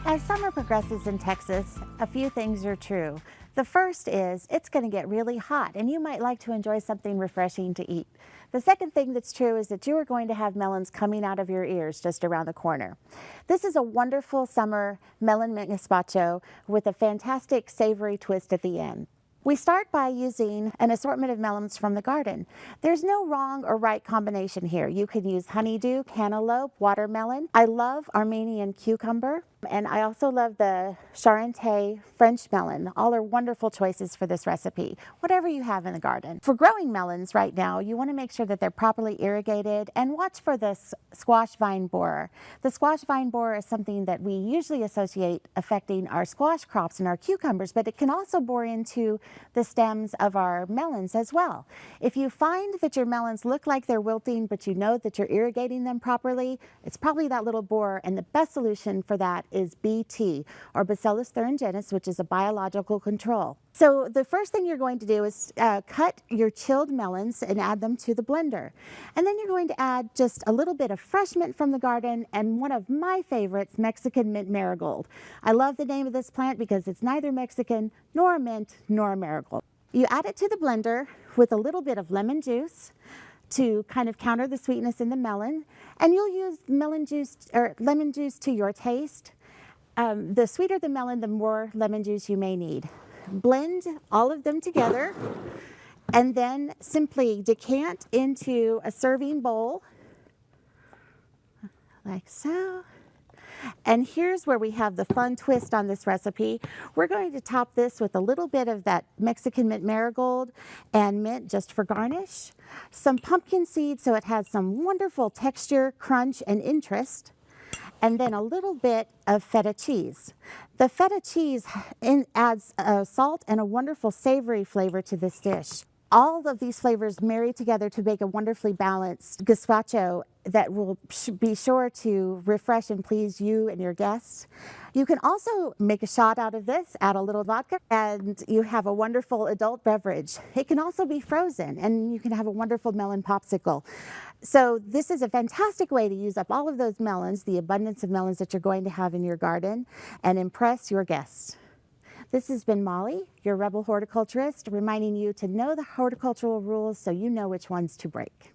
As summer progresses in Texas, a few things are true. The first is it's going to get really hot and you might like to enjoy something refreshing to eat. The second thing that's true is that you are going to have melons coming out of your ears just around the corner. This is a wonderful summer melon mint gazpacho with a fantastic savory twist at the end. We start by using an assortment of melons from the garden. There's no wrong or right combination here. You could use honeydew, cantaloupe, watermelon. I love Armenian cucumber, and I also love the Charente French melon. All are wonderful choices for this recipe, whatever you have in the garden. For growing melons right now, you want to make sure that they're properly irrigated and watch for the squash vine borer. The squash vine borer is something that we usually associate affecting our squash crops and our cucumbers, but it can also bore into the stems of our melons as well. If you find that your melons look like they're wilting, but you know that you're irrigating them properly, it's probably that little borer, and the best solution for that is BT, or Bacillus thuringiensis, which is a biological control. So the first thing you're going to do is cut your chilled melons and add them to the blender. And then you're going to add just a little bit of fresh mint from the garden and one of my favorites, Mexican mint marigold. I love the name of this plant because it's neither Mexican nor a mint nor a marigold. You add it to the blender with a little bit of lemon juice to kind of counter the sweetness in the melon. And you'll use melon juice or lemon juice to your taste. The sweeter the melon, the more lemon juice you may need. Blend all of them together and then simply decant into a serving bowl like so. And here's where we have the fun twist on this recipe. We're going to top this with a little bit of that Mexican mint marigold and mint just for garnish. Some pumpkin seeds so it has some wonderful texture, crunch, and interest. And then a little bit of feta cheese. The feta cheese adds salt and a wonderful savory flavor to this dish. All of these flavors marry together to make a wonderfully balanced gazpacho that will be sure to refresh and please you and your guests. You can also make a shot out of this, add a little vodka, and you have a wonderful adult beverage. It can also be frozen, and you can have a wonderful melon popsicle. So this is a fantastic way to use up all of those melons, the abundance of melons that you're going to have in your garden, and impress your guests. This has been Molly, your Rebel Horticulturist, reminding you to know the horticultural rules so you know which ones to break.